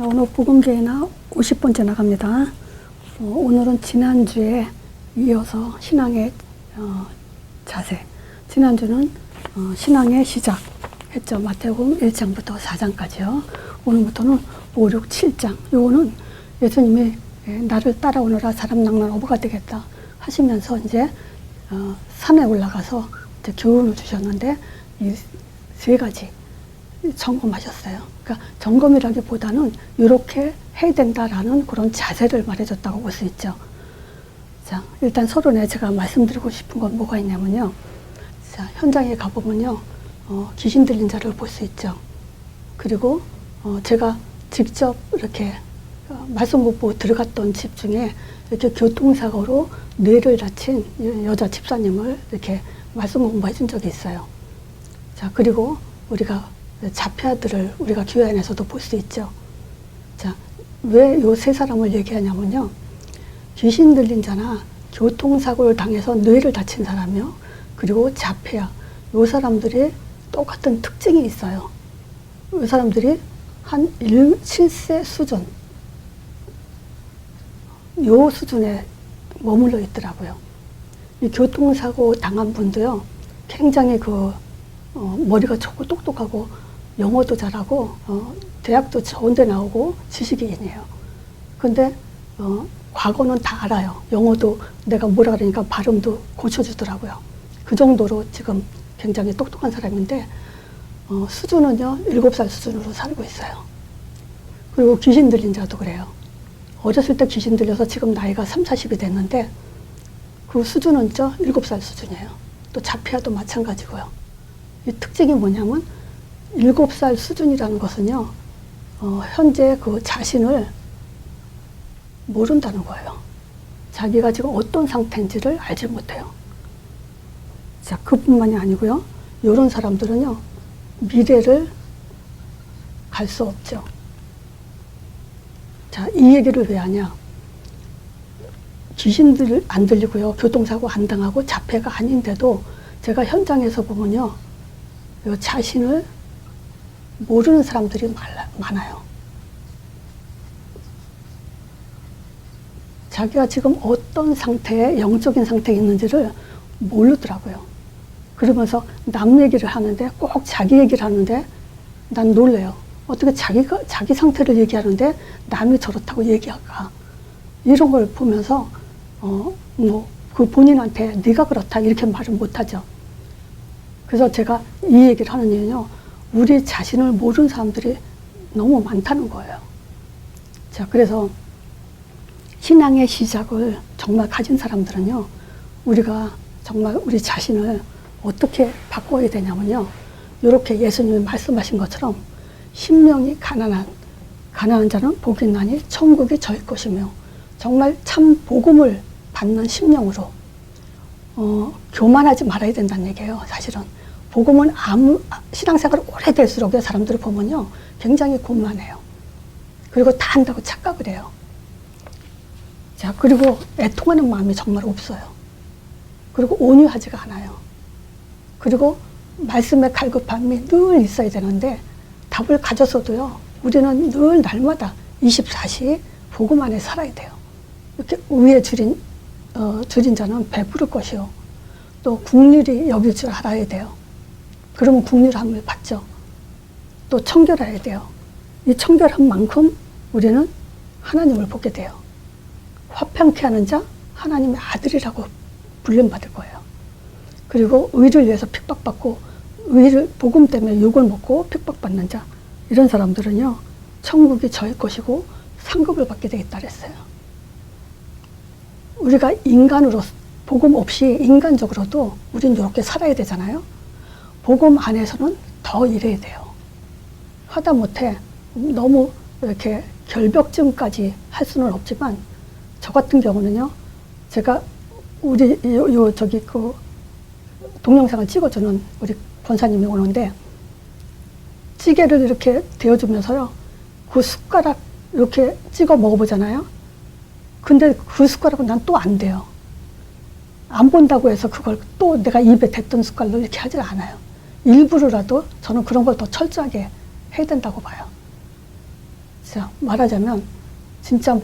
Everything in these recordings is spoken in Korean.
자, 오늘 복음계나 50번째 나갑니다. 오늘은 지난주에 이어서 신앙의 자세. 지난주는 신앙의 시작 했죠. 마태복음 1장부터 4장까지요. 오늘부터는 5, 6, 7장. 요거는 예수님이 나를 따라오너라 사람 낭만 어부가 되겠다 하시면서 이제 산에 올라가서 이제 교훈을 주셨는데 이 세 가지 점검하셨어요. 그러니까 점검이라기보다는 이렇게 해야 된다라는 그런 자세를 말해줬다고 볼 수 있죠. 자, 일단 서론에 제가 말씀드리고 싶은 건 뭐가 있냐면요. 자, 현장에 가보면요, 귀신 들린 자를 볼 수 있죠. 그리고 제가 직접 이렇게 말씀 공부 들어갔던 집 중에 이렇게 교통사고로 뇌를 다친 여자 집사님을 이렇게 말씀 공부해 준 적이 있어요. 자, 그리고 우리가 자폐아들을 우리가 교회 안에서도 볼 수 있죠. 자, 왜 요 세 사람을 얘기하냐면요. 귀신 들린 자나 교통사고를 당해서 뇌를 다친 사람이요. 그리고 자폐아. 요 사람들이 똑같은 특징이 있어요. 요 사람들이 한 7세 수준. 요 수준에 머물러 있더라고요. 이 교통사고 당한 분도요. 굉장히 머리가 좋고 똑똑하고 영어도 잘하고 대학도 좋은 데 나오고 지식인이에요. 근데 과거는 다 알아요. 영어도 내가 뭐라 그러니까 발음도 고쳐주더라고요. 그 정도로 지금 굉장히 똑똑한 사람인데 수준은요 7살 수준으로 살고 있어요. 그리고 귀신 들린 자도 그래요. 어렸을 때 귀신 들려서 지금 나이가 30, 40이 됐는데 그 수준은 7살 수준이에요. 또 자폐아도 마찬가지고요. 이 특징이 뭐냐면 7살 수준이라는 것은요, 현재 그 자신을 모른다는 거예요. 자기가 지금 어떤 상태인지를 알지 못해요. 자, 그뿐만이 아니고요. 이런 사람들은요, 미래를 갈 수 없죠. 자, 이 얘기를 왜 하냐. 귀신들 안 들리고요. 교통사고 안 당하고 자폐가 아닌데도 제가 현장에서 보면요. 자신을 모르는 사람들이 많아요. 자기가 지금 어떤 상태에, 영적인 상태에 있는지를 모르더라고요. 그러면서 남 얘기를 하는데, 꼭 자기 얘기를 하는데, 난 놀래요. 어떻게 자기 상태를 얘기하는데, 남이 저렇다고 얘기할까. 이런 걸 보면서, 그 본인한테 네가 그렇다, 이렇게 말을 못하죠. 그래서 제가 이 얘기를 하는 이유는요, 우리 자신을 모르는 사람들이 너무 많다는 거예요. 자, 그래서 신앙의 시작을 정말 가진 사람들은요, 우리가 정말 우리 자신을 어떻게 바꿔야 되냐면요, 이렇게 예수님이 말씀하신 것처럼 심령이 가난한 자는 복이 있나니 천국이 저희 것이며, 정말 참 복음을 받는 심령으로 교만하지 말아야 된다는 얘기예요. 사실은 복음은 신앙생활이 오래될수록 사람들을 보면요 굉장히 교만해요. 그리고 다 안다고 착각을 해요. 자, 그리고 애통하는 마음이 정말 없어요. 그리고 온유하지가 않아요. 그리고 말씀의 갈급함이 늘 있어야 되는데 답을 가졌어도요, 우리는 늘 날마다 24시 복음 안에 살아야 돼요. 이렇게 위에 줄인 자는 배부를 것이요. 또 국률이 여길 줄 알아야 돼요. 그러면 국률함을 받죠. 또 청결해야 돼요. 이 청결한 만큼 우리는 하나님을 보게 돼요. 화평케 하는 자 하나님의 아들이라고 불림받을 거예요. 그리고 의를 위해서 핍박받고 복음 때문에 욕을 먹고 핍박받는 자, 이런 사람들은요 천국이 저의 것이고 상급을 받게 되겠다 그랬어요. 우리가 인간으로 복음 없이 인간적으로도 우린 이렇게 살아야 되잖아요. 복음 안에서는 더 이래야 돼요. 하다못해 너무 이렇게 결벽증까지 할 수는 없지만, 저 같은 경우는요, 제가 우리 그 동영상을 찍어주는 우리 권사님이 오는데, 찌개를 이렇게 데워주면서요, 그 숟가락 이렇게 찍어 먹어보잖아요. 근데 그 숟가락은 난 또 안 돼요. 안 본다고 해서 그걸 또 내가 입에 댔던 숟갈로 이렇게 하질 않아요. 일부러라도 저는 그런 걸 더 철저하게 해야 된다고 봐요. 자, 말하자면 진짜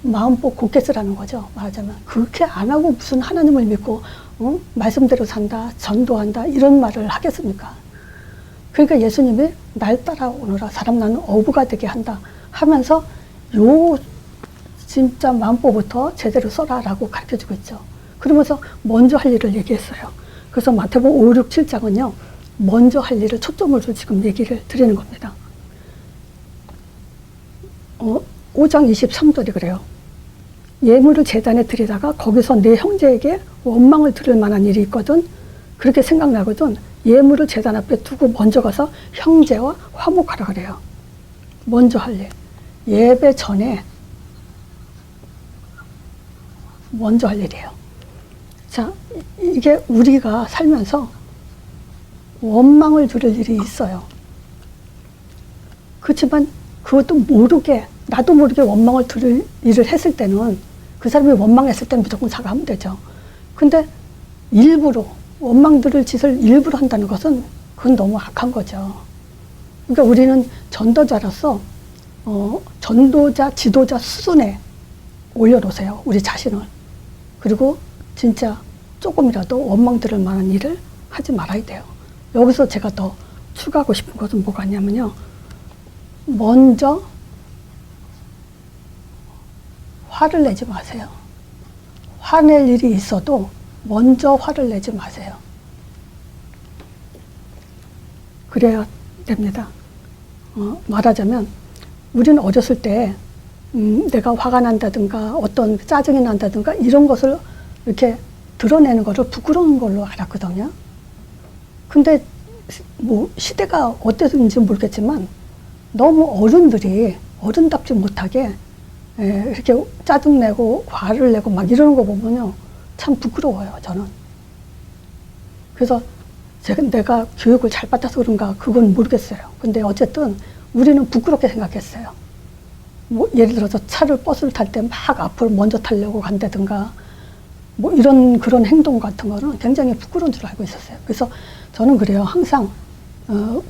마음껏 곱게 쓰라는 거죠. 말하자면 그렇게 안 하고 무슨 하나님을 믿고 말씀대로 산다, 전도한다 이런 말을 하겠습니까? 그러니까 예수님이 날 따라오너라 사람 나는 어부가 되게 한다 하면서 요 진짜 마음법부터 제대로 써라라고 가르쳐주고 있죠. 그러면서 먼저 할 일을 얘기했어요. 그래서 마태복음 5, 6, 7장은요. 먼저 할 일을 초점을 둬 지금 얘기를 드리는 겁니다. 5장 23절이 그래요. 예물을 제단에 드리다가 거기서 내 형제에게 원망을 들을 만한 일이 있거든. 그렇게 생각나거든. 예물을 제단 앞에 두고 먼저 가서 형제와 화목하라 그래요. 먼저 할 일. 예배 전에 먼저 할 일이에요. 자, 이게 우리가 살면서 원망을 들을 일이 있어요. 그렇지만 그것도 모르게, 나도 모르게 원망을 들을 일을 했을 때는 그 사람이 원망했을 때는 무조건 사과하면 되죠. 근데 일부러 원망 들을 짓을 일부러 한다는 것은 그건 너무 악한 거죠. 그러니까 우리는 전도자로서 전도자, 지도자 수준에 올려놓으세요. 우리 자신을. 그리고 진짜 조금이라도 원망 들을 만한 일을 하지 말아야 돼요. 여기서 제가 더 추가하고 싶은 것은 뭐가 있냐면요. 먼저 화를 내지 마세요. 화낼 일이 있어도 먼저 화를 내지 마세요. 그래야 됩니다. 말하자면 우리는 어렸을 때 내가 화가 난다든가 어떤 짜증이 난다든가 이런 것을 이렇게 드러내는 것을 부끄러운 걸로 알았거든요. 근데 뭐 시대가 어땠는지 모르겠지만 너무 어른들이 어른답지 못하게 이렇게 짜증내고 화를 내고 막 이러는 거 보면요. 참 부끄러워요, 저는. 그래서 내가 교육을 잘 받아서 그런가 그건 모르겠어요. 근데 어쨌든 우리는 부끄럽게 생각했어요. 뭐 예를 들어서 버스를 탈 때 막 앞으로 먼저 타려고 간다든가 뭐 이런 그런 행동 같은 거는 굉장히 부끄러운 줄 알고 있었어요. 그래서 저는 그래요. 항상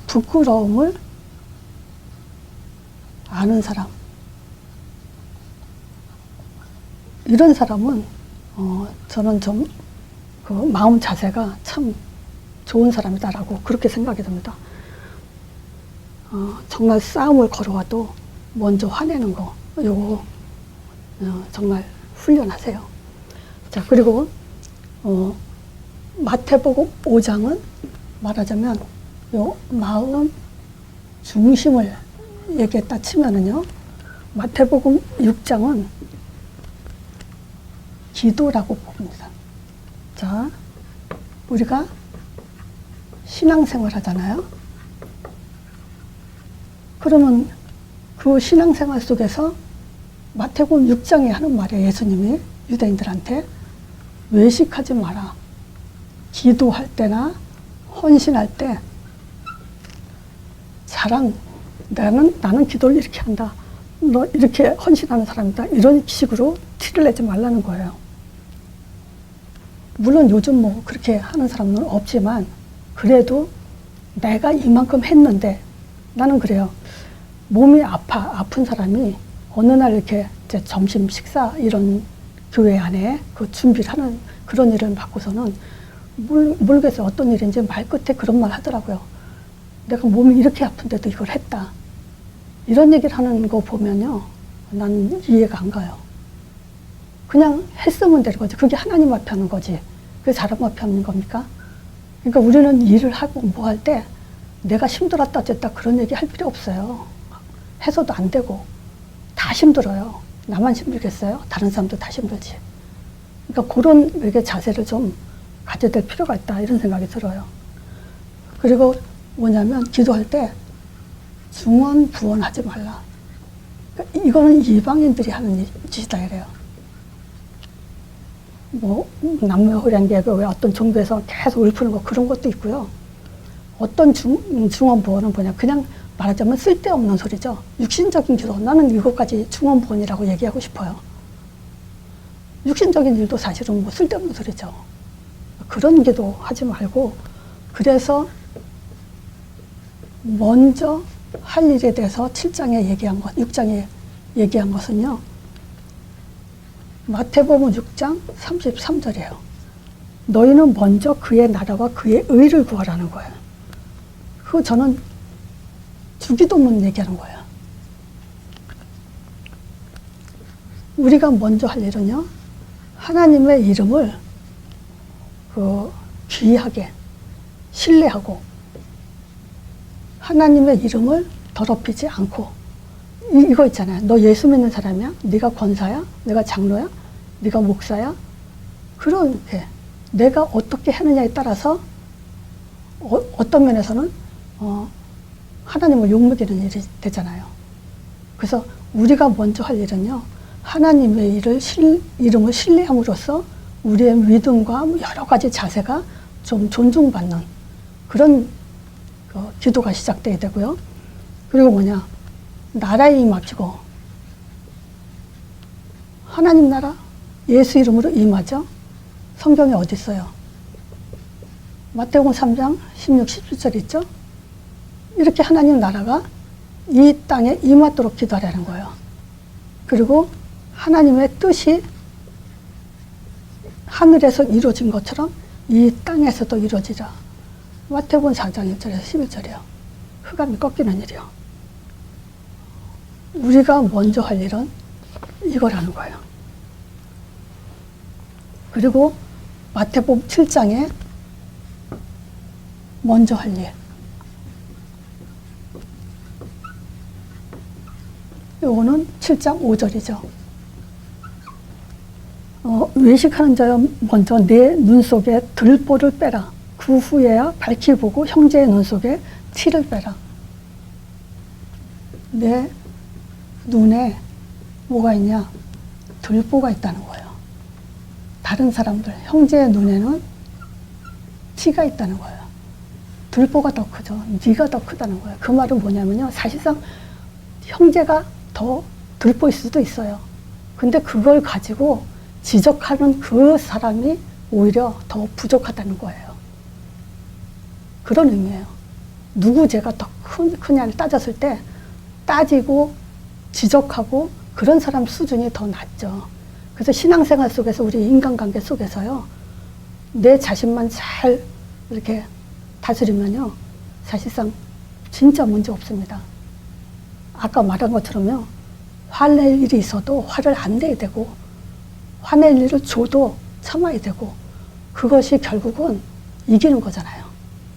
부끄러움을 아는 사람, 이런 사람은 저는 좀 그 마음 자세가 참 좋은 사람이다라고 그렇게 생각이 듭니다. 정말 싸움을 걸어와도 먼저 화내는 거, 요거 정말 훈련하세요. 자, 그리고 마태복음 5장은 말하자면 요 마음 중심을 얘기했다 치면은요, 마태복음 6장은 기도라고 봅니다. 자, 우리가 신앙생활 하잖아요. 그러면 그 신앙생활 속에서 마태복음 6장에 하는 말이에요. 예수님이 유대인들한테 외식하지 마라. 기도할 때나 헌신할 때 나는 기도를 이렇게 한다. 너 이렇게 헌신하는 사람이다. 이런 식으로 티를 내지 말라는 거예요. 물론 요즘 뭐 그렇게 하는 사람은 없지만 그래도 내가 이만큼 했는데 나는 그래요. 몸이 아픈 사람이 어느 날 이렇게 이제 점심 식사 이런 교회 안에 그 준비를 하는 그런 일을 받고서는 모르겠어요. 어떤 일인지 말끝에 그런 말 하더라고요. 내가 몸이 이렇게 아픈데도 이걸 했다. 이런 얘기를 하는 거 보면요. 난 이해가 안 가요. 그냥 했으면 되는 거지. 그게 하나님 앞에 하는 거지. 그게 사람 앞에 하는 겁니까? 그러니까 우리는 일을 하고 뭐 할 때 내가 힘들었다 어쨌다 그런 얘기 할 필요 없어요. 해서도 안 되고 다 힘들어요. 나만 힘들겠어요? 다른 사람도 다 힘들지. 그러니까 그런 이렇게 자세를 좀 가져야 될 필요가 있다 이런 생각이 들어요. 그리고 뭐냐면 기도할 때 중언 부언하지 말라. 그러니까 이거는 이방인들이 하는 짓이다 이래요. 뭐 남녀호량계가 어떤 종교에서 계속 읊푸는 거 그런 것도 있고요. 어떤 중언 부언은 뭐냐 그냥 말하자면 쓸데없는 소리죠. 육신적인 기도. 나는 이것까지 중언 부언이라고 얘기하고 싶어요. 육신적인 일도 사실은 뭐 쓸데없는 소리죠. 그런 기도 하지 말고 그래서 먼저 할 일에 대해서 7장에 얘기한 것, 6장에 얘기한 것은요. 마태복음 6장 33절이에요. 너희는 먼저 그의 나라와 그의 의를 구하라는 거예요. 그거 저는 주기도 없는 얘기하는 거예요. 우리가 먼저 할 일은요. 하나님의 이름을 귀하게 신뢰하고 하나님의 이름을 더럽히지 않고 이거 있잖아요. 너 예수 믿는 사람이야? 네가 권사야? 내가 장로야? 네가 목사야? 그렇게 내가 어떻게 하느냐에 따라서 어떤 면에서는 하나님을 욕먹이는 일이 되잖아요. 그래서 우리가 먼저 할 일은요. 하나님의 이름을 신뢰함으로써 우리의 믿음과 여러 가지 자세가 좀 존중받는 그런 기도가 시작돼야 되고요. 그리고 뭐냐, 나라에 임하시고 하나님 나라 예수 이름으로 임하죠. 성경에 어디 있어요? 마태복음 3장 16, 17절 있죠? 이렇게 하나님 나라가 이 땅에 임하도록 기도하라는 거예요. 그리고 하나님의 뜻이 하늘에서 이루어진 것처럼 이 땅에서도 이루어지라. 마태복음 4장 1절에서 11절이요. 흑암이 꺾이는 일이요. 우리가 먼저 할 일은 이거라는 거예요. 그리고 마태복음 7장에 먼저 할 일. 요거는 7장 5절이죠. 외식하는 자여 먼저 내 눈 속에 들보를 빼라. 그 후에야 밝히 보고 형제의 눈 속에 티를 빼라. 내 눈에 뭐가 있냐? 들보가 있다는 거예요. 다른 사람들, 형제의 눈에는 티가 있다는 거예요. 들보가 더 크죠. 네가 더 크다는 거예요. 그 말은 뭐냐면요. 사실상 형제가 더 들보일 수도 있어요. 근데 그걸 가지고 지적하는 그 사람이 오히려 더 부족하다는 거예요. 그런 의미예요. 누구 죄가 더 크냐를 따졌을 때 따지고 지적하고 그런 사람 수준이 더 낮죠. 그래서 신앙생활 속에서 우리 인간관계 속에서요. 내 자신만 잘 이렇게 다스리면요. 사실상 진짜 문제 없습니다. 아까 말한 것처럼요. 화낼 일이 있어도 화를 안 내야 되고 화낼 일을 줘도 참아야 되고 그것이 결국은 이기는 거잖아요.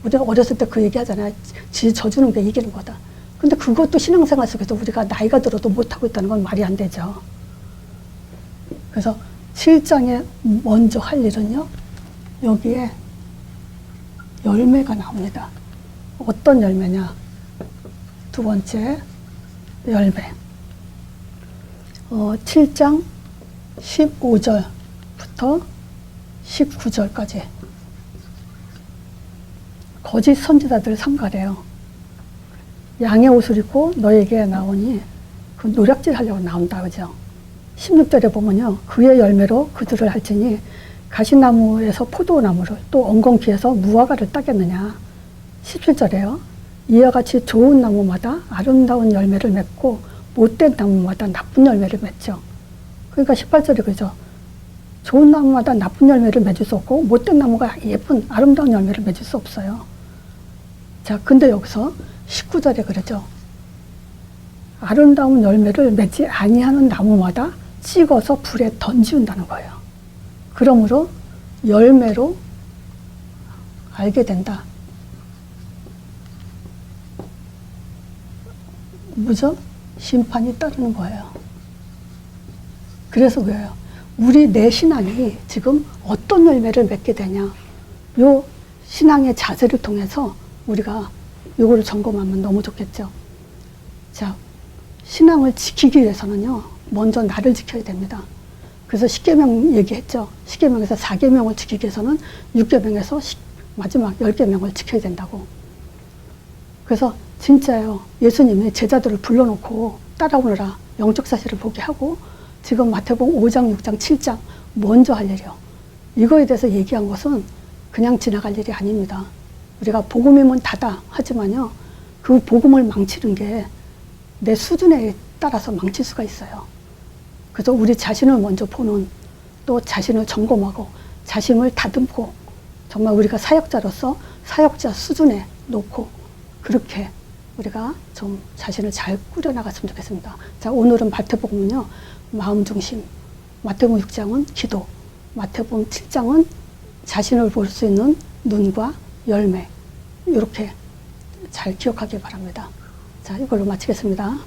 우리가 어렸을 때 그 얘기 하잖아요. 지 져주는 게 이기는 거다. 근데 그것도 신앙생활 속에서 우리가 나이가 들어도 못하고 있다는 건 말이 안 되죠. 그래서 7장에 먼저 할 일은요. 여기에 열매가 나옵니다. 어떤 열매냐. 두 번째 열매. 7장 15절부터 19절까지 거짓 선지자들 삼가래요. 양의 옷을 입고 너에게 나오니 그 노략질 하려고 나온다. 그죠? 16절에 보면요. 그의 열매로 그들을 할지니 가시나무에서 포도나무를 또 엉겅퀴에서 무화과를 따겠느냐. 17절에요. 이와 같이 좋은 나무마다 아름다운 열매를 맺고 못된 나무마다 나쁜 열매를 맺죠. 그러니까 18절이 그죠. 좋은 나무마다 나쁜 열매를 맺을 수 없고 못된 나무가 예쁜 아름다운 열매를 맺을 수 없어요. 자, 근데 여기서 19절에 그러죠. 아름다운 열매를 맺지 아니하는 나무마다 찍어서 불에 던지운다는 거예요. 그러므로 열매로 알게 된다. 뭐죠? 심판이 따르는 거예요. 그래서 그래요. 우리 내 신앙이 지금 어떤 열매를 맺게 되냐. 요 신앙의 자세를 통해서 우리가 요거를 점검하면 너무 좋겠죠. 자, 신앙을 지키기 위해서는요. 먼저 나를 지켜야 됩니다. 그래서 10계명 얘기했죠. 10계명에서 4계명을 지키기 위해서는 6계명에서 마지막 10계명을 지켜야 된다고. 그래서 진짜요. 예수님이 제자들을 불러놓고 따라오느라 영적 사실을 보게 하고 지금 마태복음 5장, 6장, 7장 먼저 할 일이요. 이거에 대해서 얘기한 것은 그냥 지나갈 일이 아닙니다. 우리가 복음이면 다다 하지만요. 그 복음을 망치는 게 내 수준에 따라서 망칠 수가 있어요. 그래서 우리 자신을 먼저 보는, 또 자신을 점검하고 자신을 다듬고 정말 우리가 사역자로서 사역자 수준에 놓고 그렇게 우리가 좀 자신을 잘 꾸려나갔으면 좋겠습니다. 자, 오늘은 마태복음은요, 마음 중심, 마태복음 6장은 기도, 마태복음 7장은 자신을 볼 수 있는 눈과 열매, 이렇게 잘 기억하길 바랍니다. 자, 이걸로 마치겠습니다.